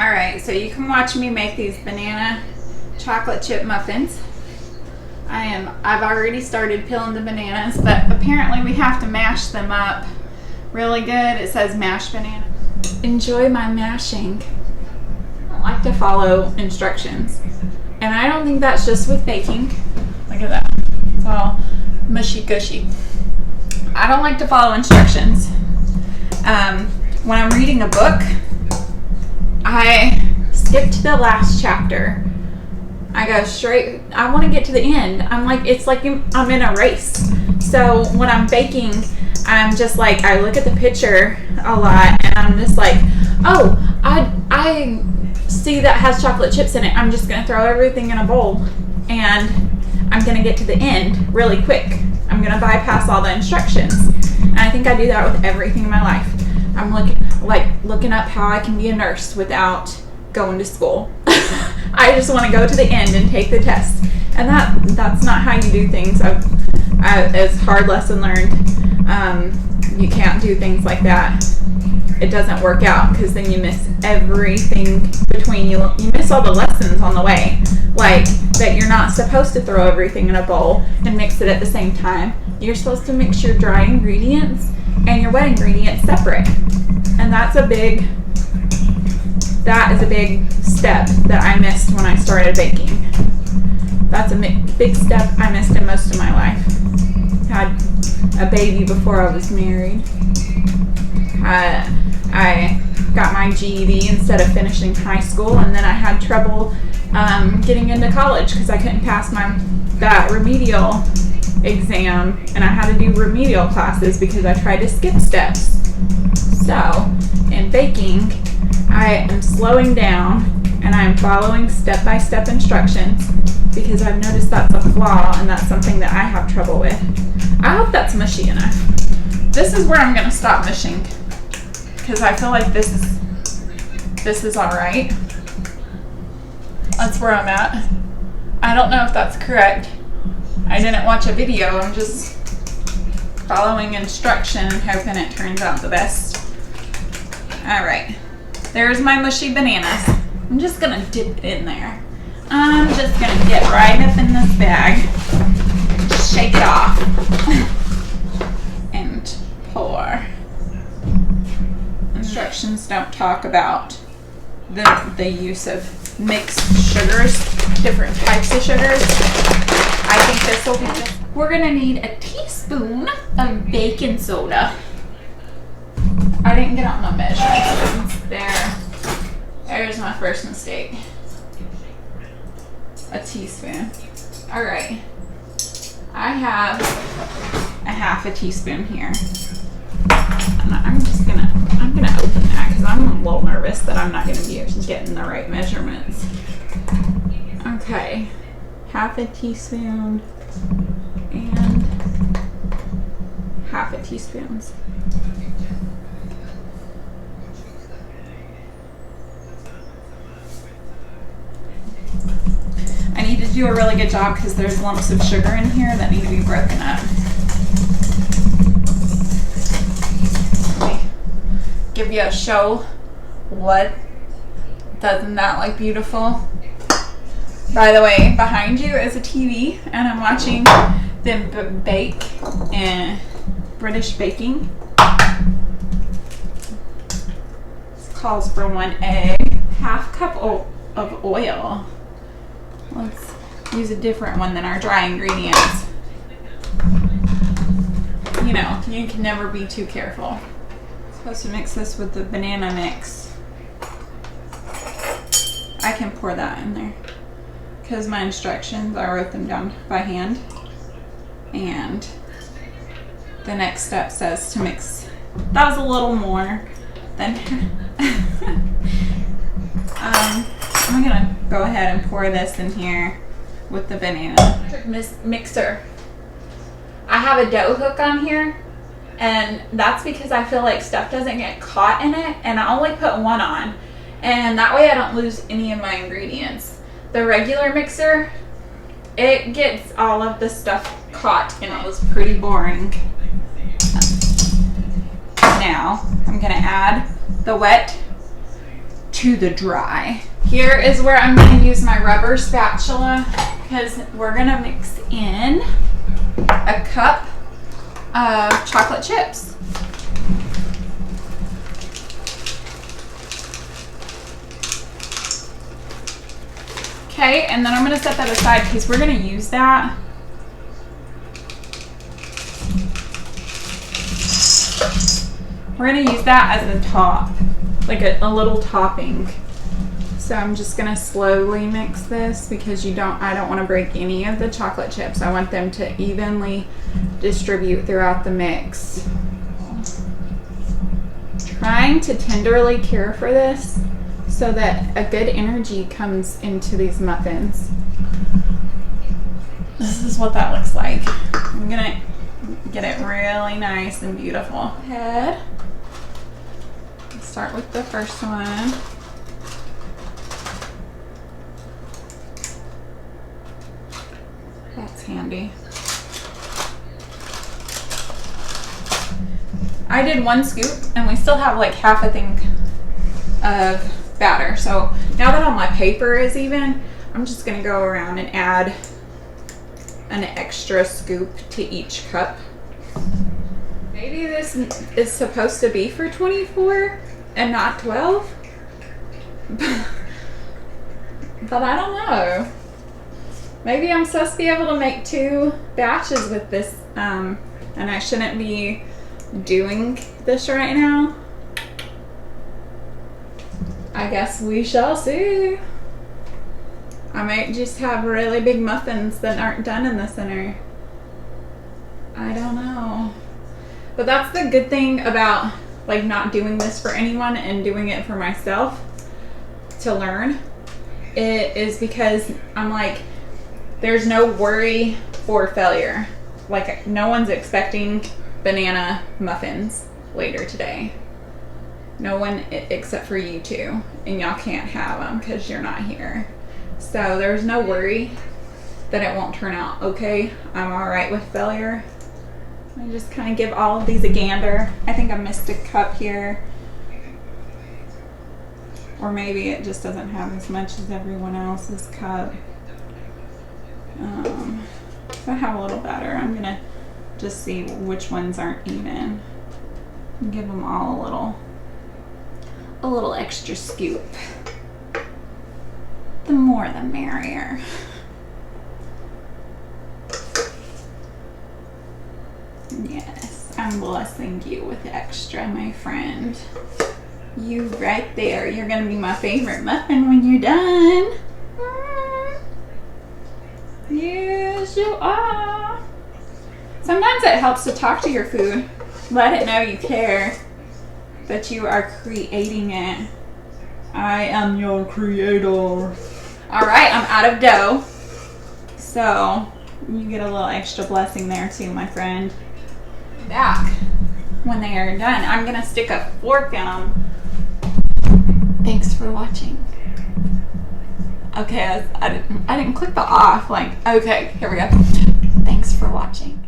Alright, so you can watch me make these banana chocolate chip muffins. I've already started peeling the bananas, but apparently we have to mash them up really good. It says mashed banana. Enjoy my mashing. I don't like to follow instructions. And I don't think that's just with baking. Look at that. It's all mushy gushy. I don't like to follow instructions. When I'm reading a book, I skip to the last chapter. I go straight, I want to get to the end. It's like I'm in a race. So when I'm baking, I'm just like, I look at the picture a lot and I'm just like, oh, I see that has chocolate chips in it. I'm just going to throw everything in a bowl and I'm going to get to the end really quick. I'm going to bypass all the instructions. And I think I do that with everything in my life. I'm looking up how I can be a nurse without going to school. I just want to go to the end and take the test. And that's not how you do things. As hard lesson learned, you can't do things like that. It doesn't work out because then you miss everything between you. You miss all the lessons on the way. Like that you're not supposed to throw everything in a bowl and mix it at the same time. You're supposed to mix your dry ingredients and your wet ingredients separate. And that is a big step that I missed when I started baking. That's a big step I missed in most of my life. Had a baby before I was married. I got my GED instead of finishing high school, and then I had trouble getting into college because I couldn't pass that remedial exam, and I had to do remedial classes because I tried to skip steps. So in baking, I am slowing down and I'm following step-by-step instructions because I've noticed that's a flaw and that's something that I have trouble with. I hope that's mushy enough. This is where I'm going to stop mushing because I feel like this is alright. That's where I'm at. I don't know if that's correct. I didn't watch a video. I'm just following instruction and hoping it turns out the best. Alright. There's my mushy bananas. I'm just going to dip it in there. I'm just going to get right up in this bag. Shake it off. And pour. Instructions don't talk about the use of mixed sugars, different types of sugars. I think this will be good. We're going to need a teaspoon of baking soda. I didn't get out my measuring spoons. There's my first mistake. A teaspoon. Alright. I have a half a teaspoon here. And I'm gonna open that because I'm a little nervous that I'm not gonna be getting the right measurements. Okay. Half a teaspoon and half a teaspoons. I need to do a really good job because there's lumps of sugar in here that need to be broken up. Let me give you a show. What? Doesn't that look beautiful? By the way, behind you is a TV and I'm watching them bake in British baking. This calls for 1 egg, half cup of oil. Let's use a different one than our dry ingredients. You know, you can never be too careful. I'm supposed to mix this with the banana mix. I can pour that in there. Because my instructions, I wrote them down by hand. And the next step says to mix. That was a little more than... I'm gonna go ahead and pour this in here with the banana mixer. I have a dough hook on here, and that's because I feel like stuff doesn't get caught in it, and I only put one on, and that way I don't lose any of my ingredients. The regular mixer, it gets all of the stuff caught, and it was pretty boring. Now I'm gonna add the wet to the dry. Here is where I'm going to use my rubber spatula because we're going to mix in a cup of chocolate chips. Okay, and then I'm going to set that aside because we're going to use that. We're going to use that as a top, like a little topping. So I'm just going to slowly mix this because I don't want to break any of the chocolate chips. I want them to evenly distribute throughout the mix. Trying to tenderly care for this so that a good energy comes into these muffins. This is what that looks like. I'm going to get it really nice and beautiful. Head. Start with the first one. That's handy. I did 1 scoop and we still have like half a thing of batter. So now that all my paper is even, I'm just gonna go around and add an extra scoop to each cup. Maybe this is supposed to be for 24 and not 12, but I don't know. Maybe I'm supposed to be able to make 2 batches with this, and I shouldn't be doing this right now. I guess we shall see. I might just have really big muffins that aren't done in the center. I don't know. But that's the good thing about like not doing this for anyone and doing it for myself to learn. It is because I'm like, there's no worry for failure. Like no one's expecting banana muffins later today. No one except for you two, and y'all can't have them because you're not here. So there's no worry that it won't turn out okay. I'm all right with failure. I just kind of give all of these a gander. I think I missed a cup here. Or maybe it just doesn't have as much as everyone else's cup. If I have a little better, I'm gonna just see which ones aren't even. And give them all a little extra scoop. The more the merrier. Yes, I'm blessing you with extra, my friend. You right there. You're gonna be my favorite muffin when you're done. Yes, you are. Sometimes it helps to talk to your food. Let it know you care. That you are creating it. I am your creator. Alright, I'm out of dough. So, you get a little extra blessing there too, my friend. Back when they are done. I'm going to stick a fork in them. Thanks for watching. Okay, I didn't click the off. Like, okay, here we go. Thanks for watching.